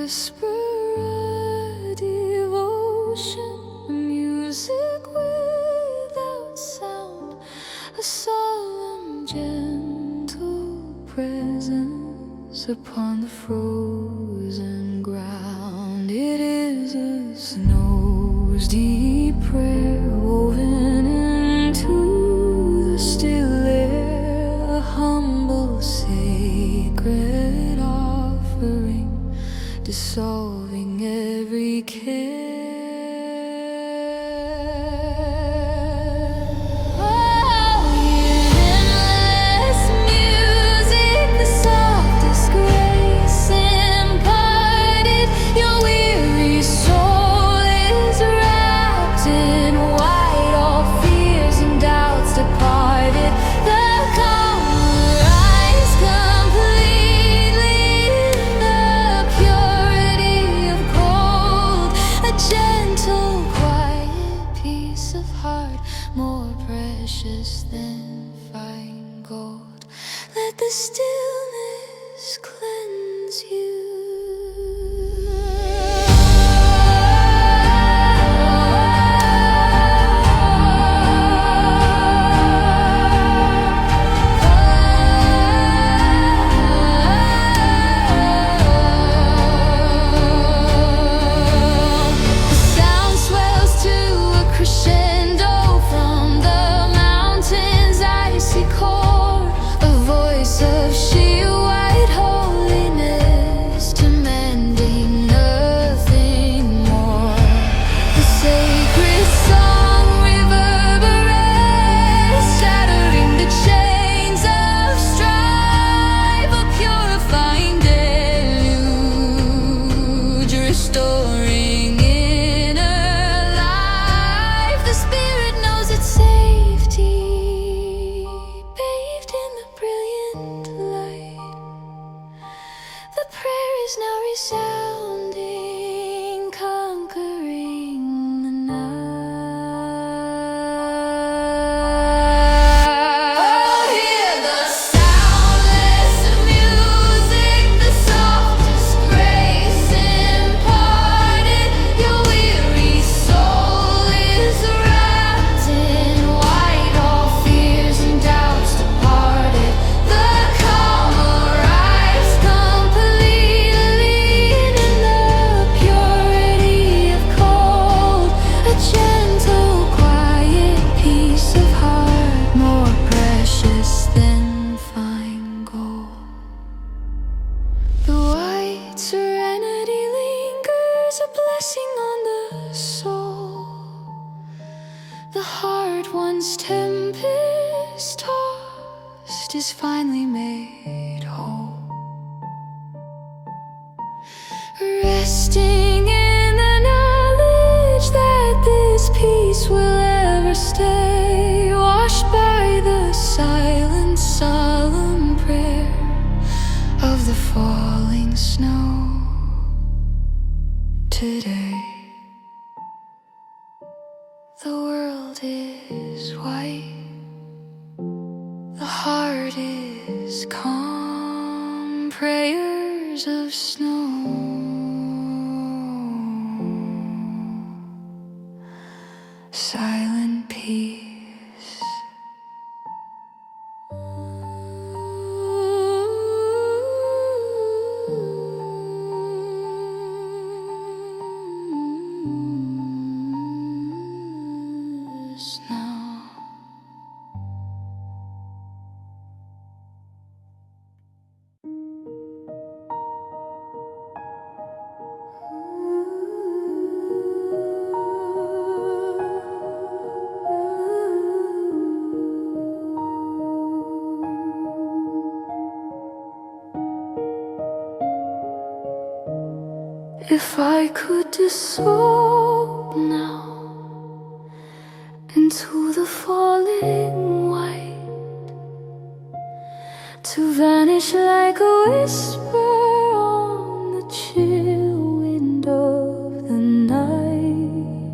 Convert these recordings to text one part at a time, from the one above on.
whisper a devotion, a music without sound, a solemn, gentle presence upon the frozen ground. It is a snow's deep prayer woven into the still air, a humble, sacred offering, dissolving every care. More precious than fine gold, let the stillness cleanse you. The sound swells to a crescendo from the mountain's icy core, a voice of sheer white holiness, demanding nothing more. The sacred song reverberates, shattering the chains of strife, a purifying deluge, restoring inner life. The spirit knows its safety, bathed in the brilliant light. The prayer is now resounding, conquering the night. Oh, hear the soundless music, the softest grace imparted. Your weary soul is wrapped in white, all fears and doubts departed. The calm arrives completely in the purity of cold, a gentle, quiet peace of heart, more precious than fine gold. The white serenity lingers, a blessing on the soul. The heart once tempest tossed is finally made whole, resting in the knowledge that this peace will ever stay, washed by the silent, solemn prayer of the falling snow. Today, the world is white, the heart is calm, prayers of snow, silent peace. Snow. If I could dissolve now into the falling white, to vanish like a whisper on the chill wind of the night,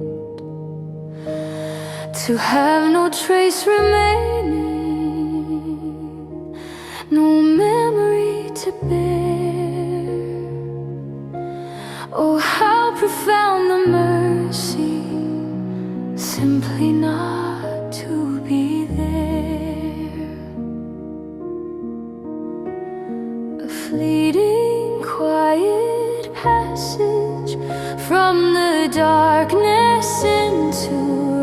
to have no trace remaining, no memory to bear, fleeting, quiet passage from the darkness into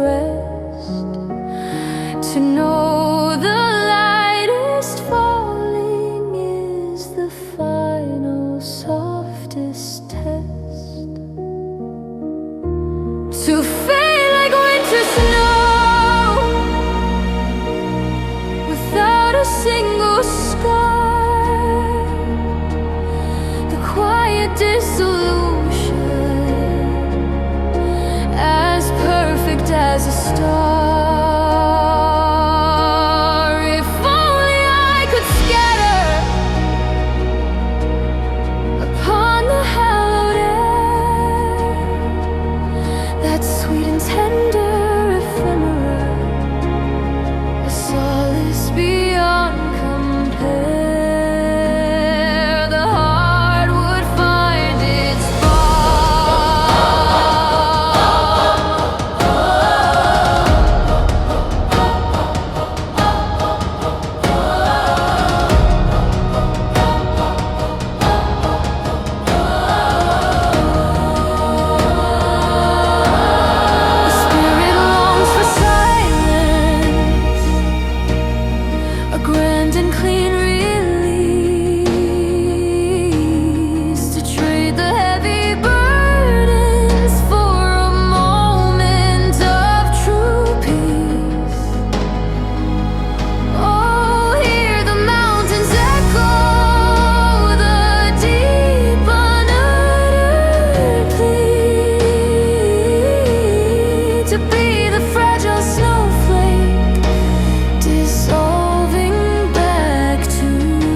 rest. To know the lightest falling is the final softest test. To fade like winter snow without a single scar, the quiet dissolution as perfect as a star. If only I could scatter upon the hallowed air that sweet and tender ephemera, a solace beyond compare. The heart would find its The spirit longs for silence, a grand and clean release, to trade the heavy burdens for a moment of true peace. Oh, hear the mountains echo, the deep unuttered plea, to be the fragile snowflake dissolving back to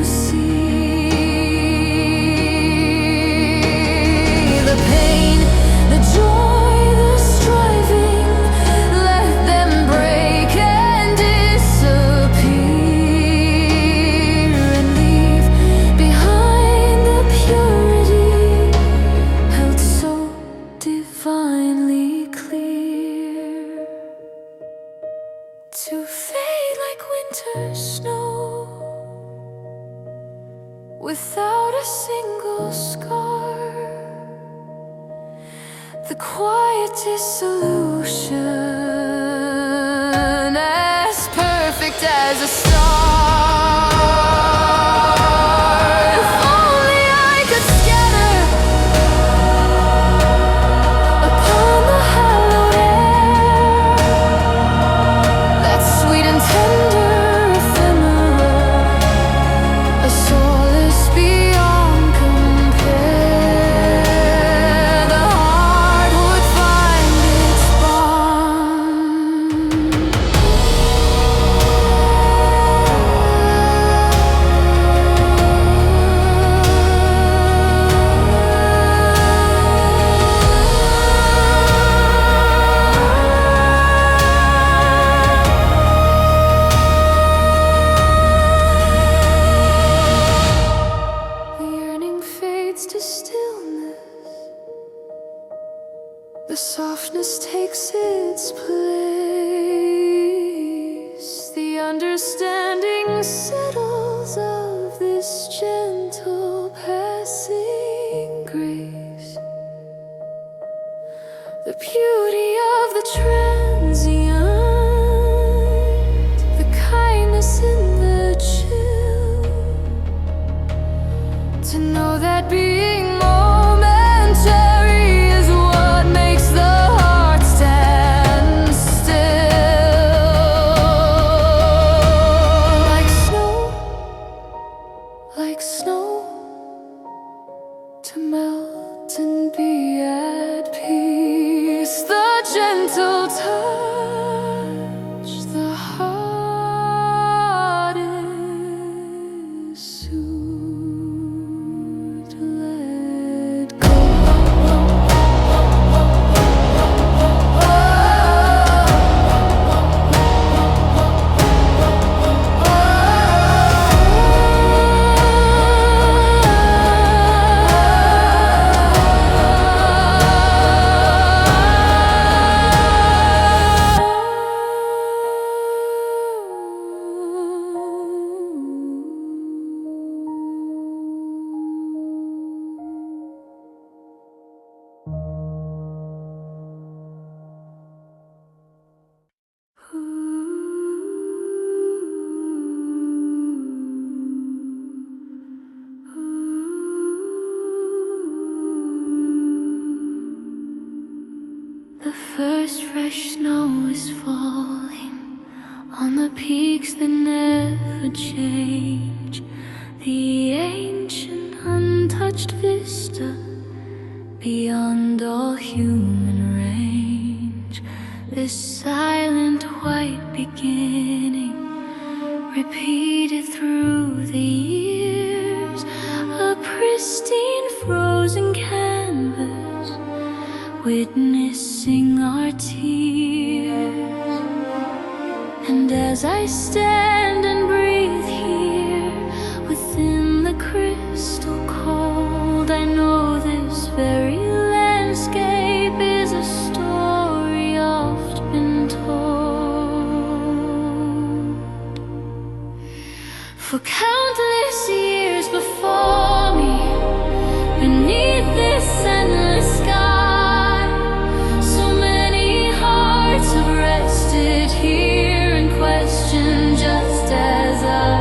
sea. The pain, the joy, the striving, let them break and disappear, and leave behind the purity held so divinely clear. To fade like winter snow without a single scar, the quiet dissolution as perfect as a star. If only I could scatter upon the hallowed air that sweet and tender ephemera, a solace beyond compare. The heart would find its The yearning fades to stillness, the softness takes its place, the understanding settles of this gentle passing grace. The beauty of the transient, the kindness in the chill, to know that being momentary is what makes the heart stand still. Like snow, to melt and be at peace. The gentle touch, the heart is soothed. Let go. fresh snow is falling on the peaks that never change. The ancient untouched vista beyond all human range. This silent white beginning repeated through the years, a pristine frozen canvas witnessing our tears. And as I stand and breathe here within the crystal cold, I know this very landscape is a story oft been told. For countless years before me, beneath this endless sky, so many hearts have rested here and questioned just as I.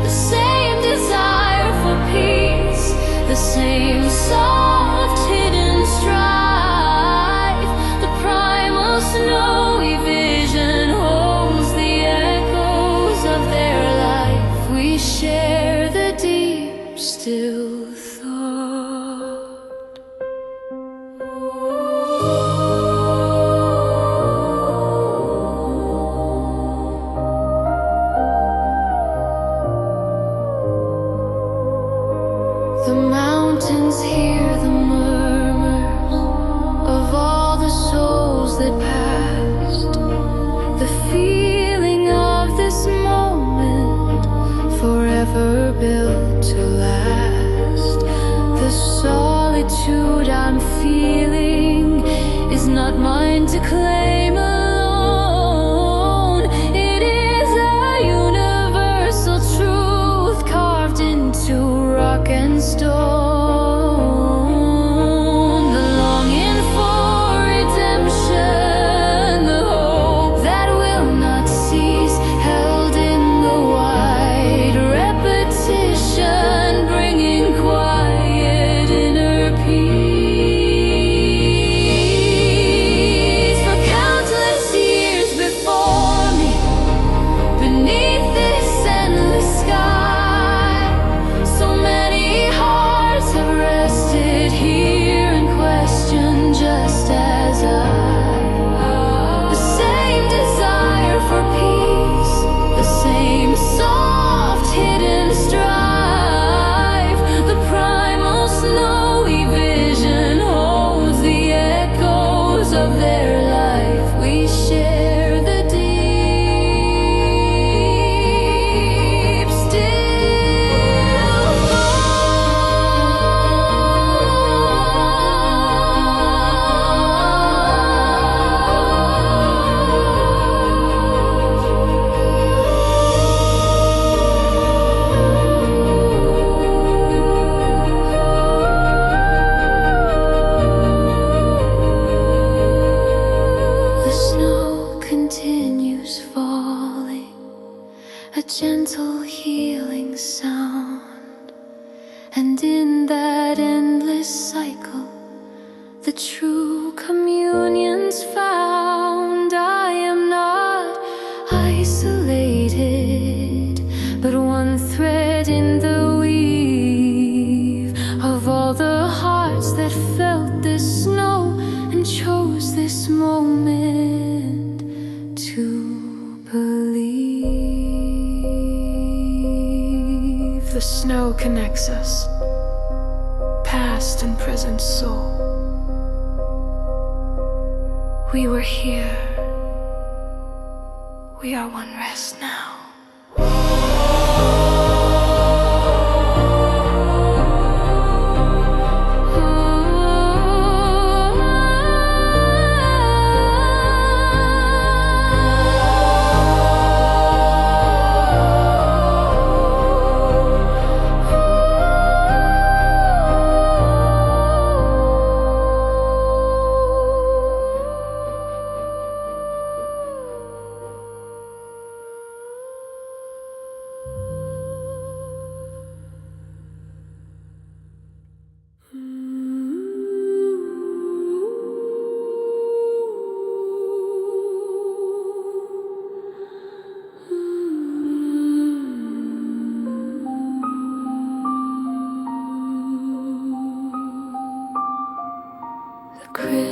The same desire for peace, the same soft hidden strife, the primal snowy vision holds the echoes of their life. We share the deep still thought. The mountains hear the murmurs of all the souls that passed. The feeling of this moment forever built to last. The solitude I'm feeling is not mine to claim alone. It is a universal truth carved into rock and stone. The longing for redemption, the hope that will not cease, held in the wide repetition, bringing quiet inner peace. For countless years before me, beneath this endless sky, so many hearts have rested here and questioned just as I. The same desire for peace, the same soft hidden strife, the primal snowy vision holds the echoes of their life. We share the deep still The snow continues falling, a gentle healing sound. And in that endless cycle, the true communion's found. I am not isolated, but one thread in the weave of all the hearts that felt this snow and chose this moment to believe. The snow connects us, past and present soul. We were here. We are one rest now.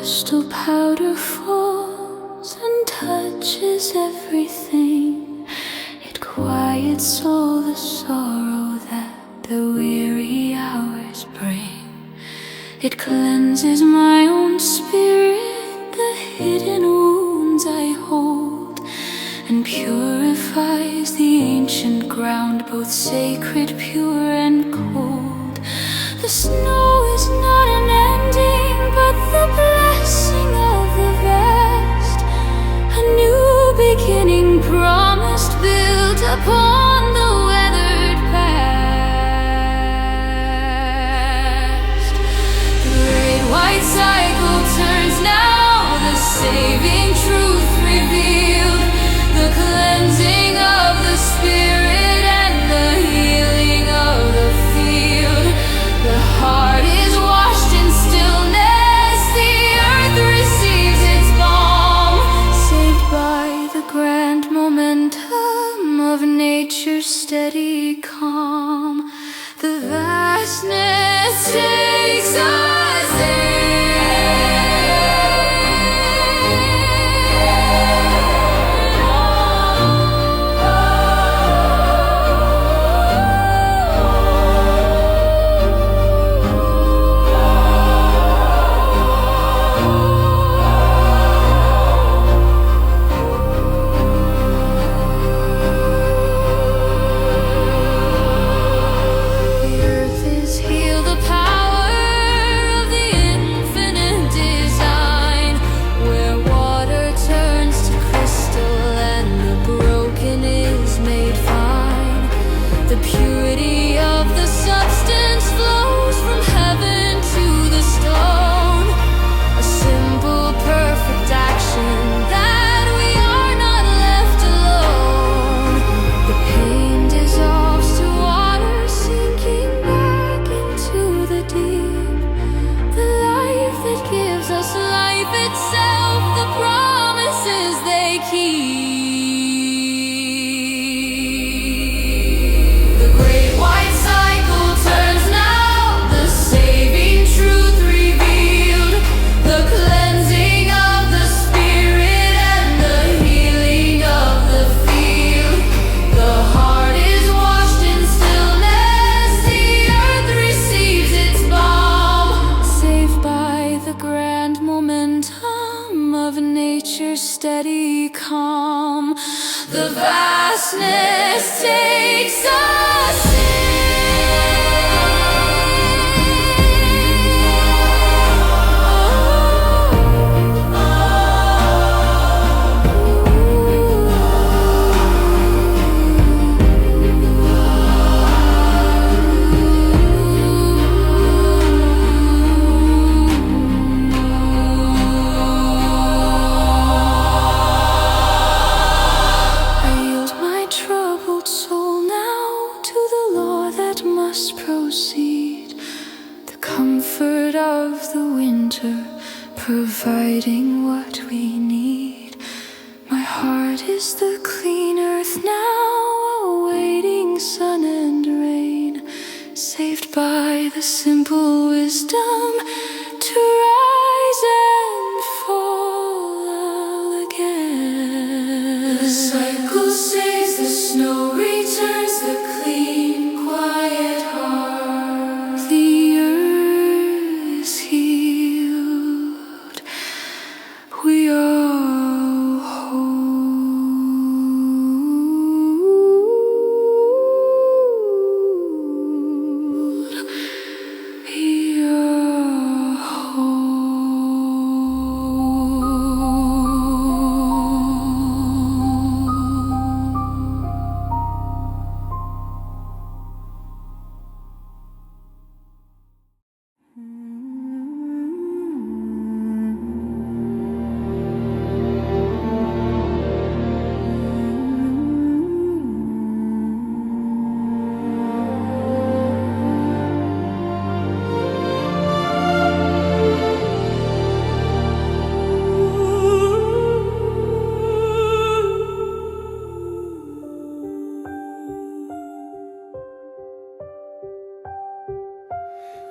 crystal powder falls and touches everything. It quiets all the sorrow that the weary hours bring. It cleanses my own spirit, the hidden wounds I hold, and purifies the ancient ground, both sacred, pure, and cold. The snow is not an ending, but the blessing of the vast, a new beginning promised, built upon the weathered past. The great white cycle turns now, the saving truth revealed, the cleansing of the spirit and the healing of the field. The heart is washed in stillness, the earth receives its balm, saved by the grand momentum of nature's steady calm. The vastness takes us in. Providing what we need. My heart is the clean earth now, awaiting sun and rain, saved by the simple wisdom to rise and fall again. The cycle saves, the snow returns, the clean, quiet heart. The earth is healed. We are whole. We are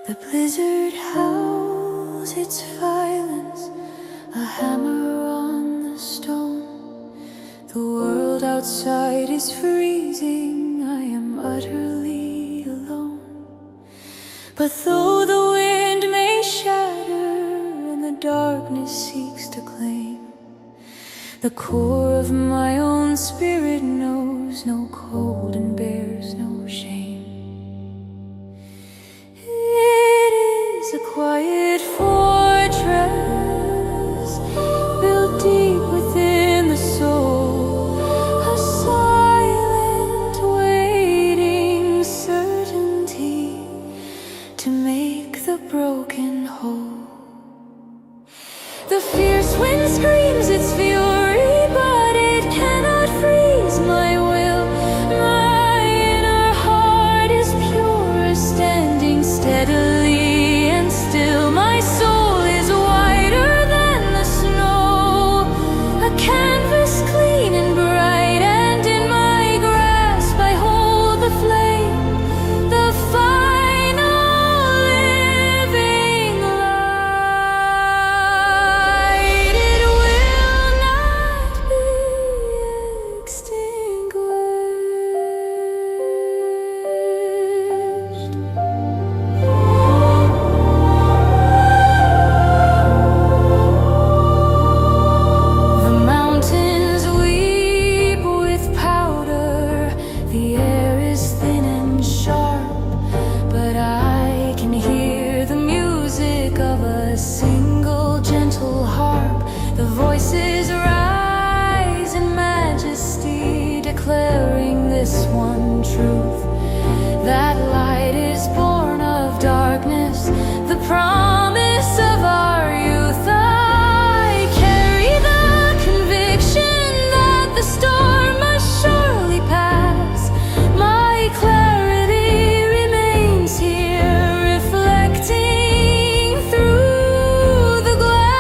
The blizzard howls its violence a hammer on the stone. The world outside is freezing, I am utterly alone. But though the wind may shatter and the darkness seeks to claim, the core of my own spirit knows no cold and bears no shame. It is a quiet fortress built deep within the soul, a silent waiting certainty to make the broken whole. The fierce wind screams its fury, but it cannot freeze my will. My inner heart is pure, standing steadily and still. My soul is whiter than the snow, a canvas clean and bright, and in my grasp I hold the flame, the final living light. It will not be extinguished. The mountains weep with powder, the air is thin and sharp, but I can hear the music of a single gentle harp. The voices rise in majesty, declaring this one truth, that light is born of darkness, the promise of our youth. I carry the conviction that the storm must surely pass. My clarity remains here, reflecting through the glass.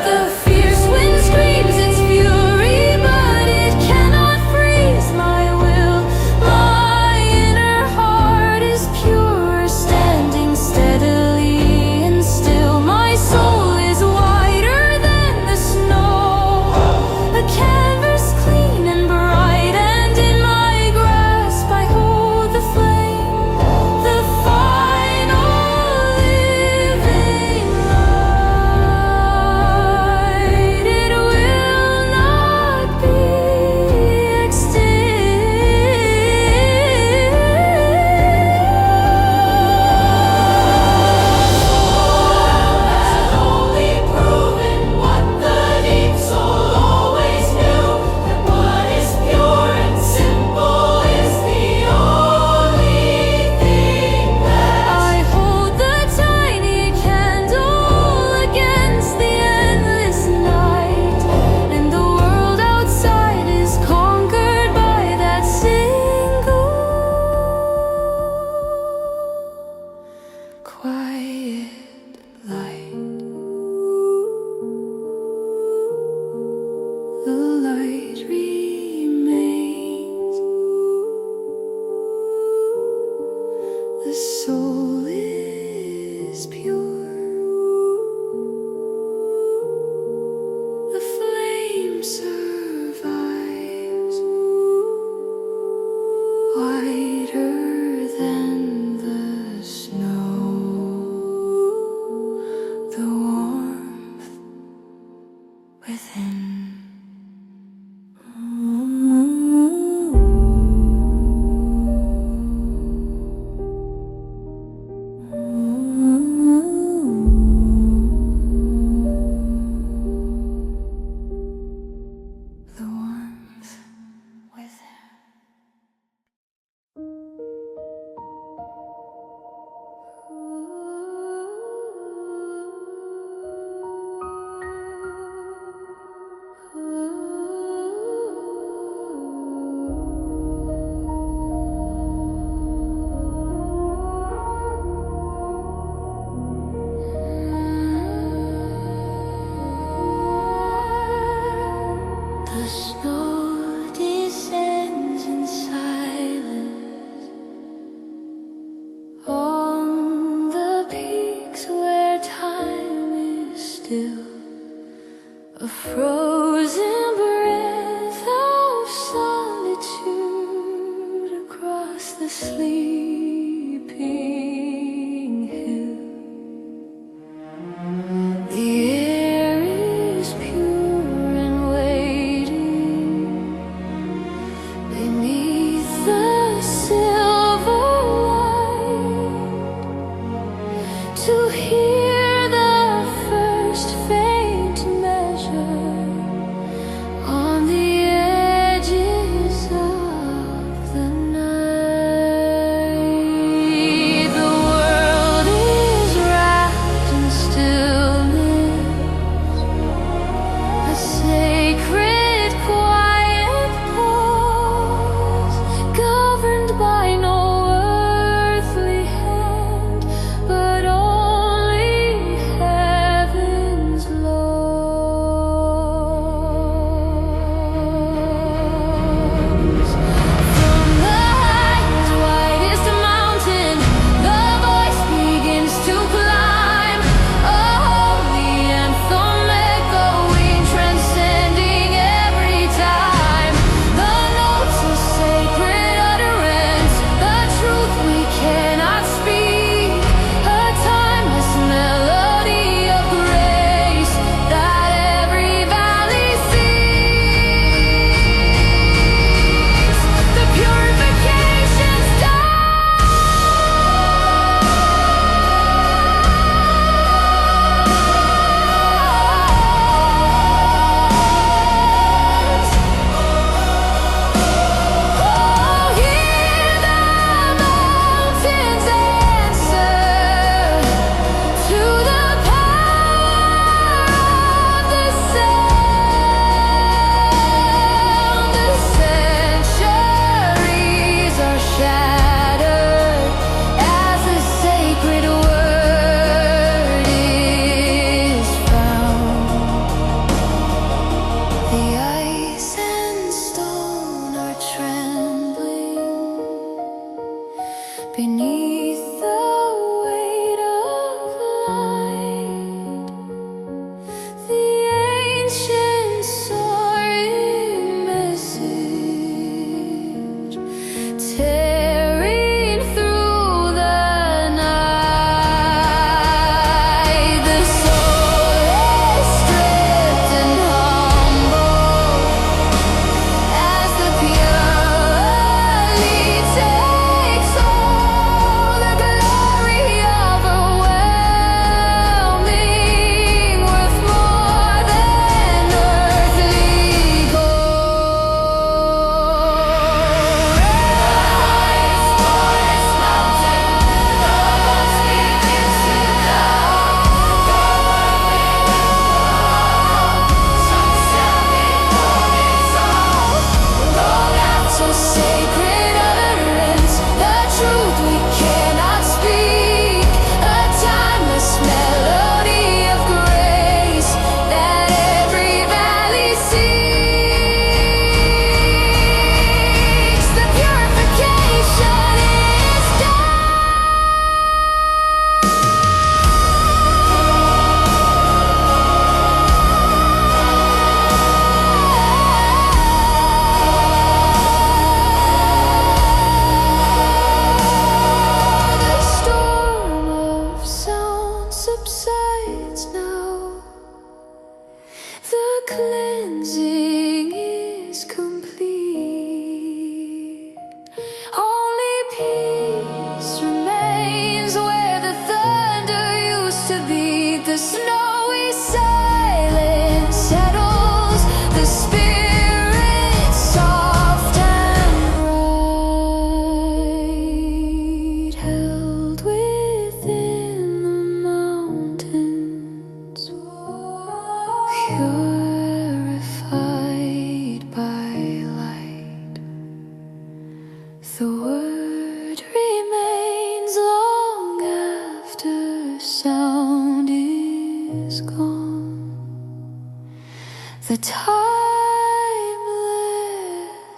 The fierce wind screams its fury, but it cannot freeze my will. My inner heart is pure, standing steadily and still. My soul is whiter than the snow, a canvas clean and bright, and in my grasp I hold the flame, the final living light. It will not be extinguished. Only proven what the deep soul always knew, that what is pure and simple is the only thing that I hold. The tiny candle against the endless night, and the world outside is conquered by that single quiet light. The light remains, the soul is pure, the flame survives, whiter than the snow, the warmth within.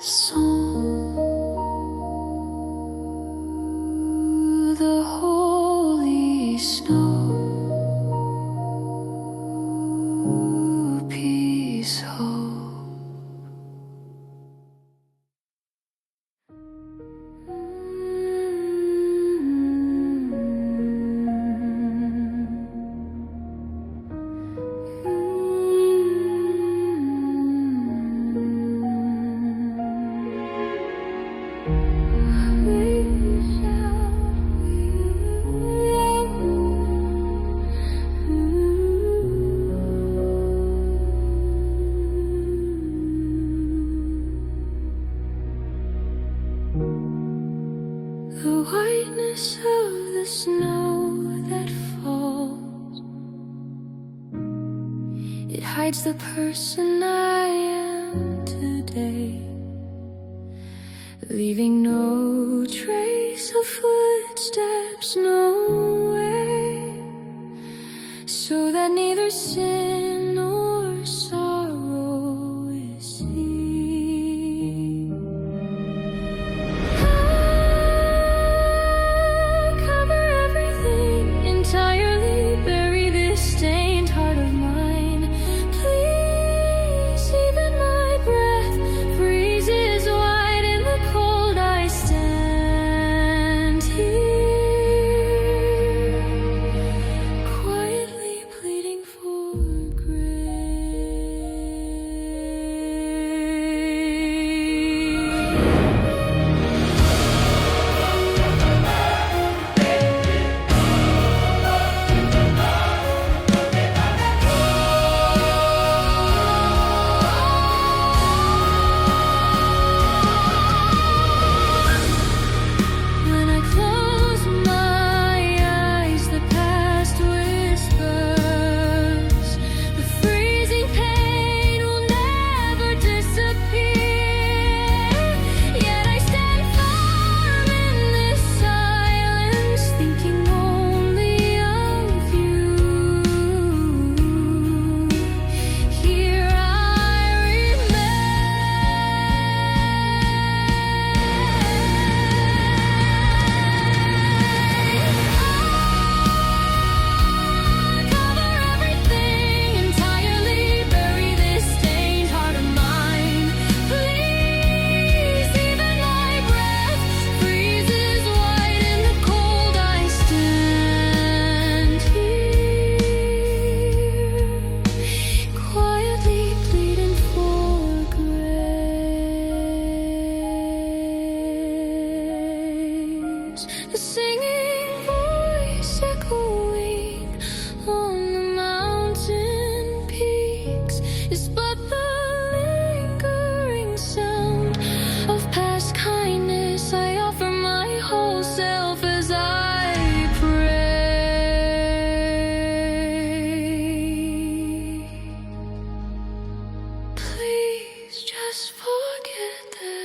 song, the holy snow, peace, hope. The whiteness of the snow that falls, it hides the person I am today, leaving no trace of footsteps nowhere, so that neither sin nor sorrow is seen. Cover everything entirely, bury this stained heart of mine. Please, even my breath freezes wide in the cold. I stand here, quietly pleading for when I close my eyes, the past whispers. The freezing pain will never disappear. Yet I stand firm in this silence, thinking only of you. Here I cover everything entirely, bury this stained heart of mine. Please, even my breath freezes white in the cold. I stand here, quietly pleading for grace. The singing voice echoing on the mountain peaks is but the lingering sound of past kindness. I offer my whole self as I pray. Please just forget that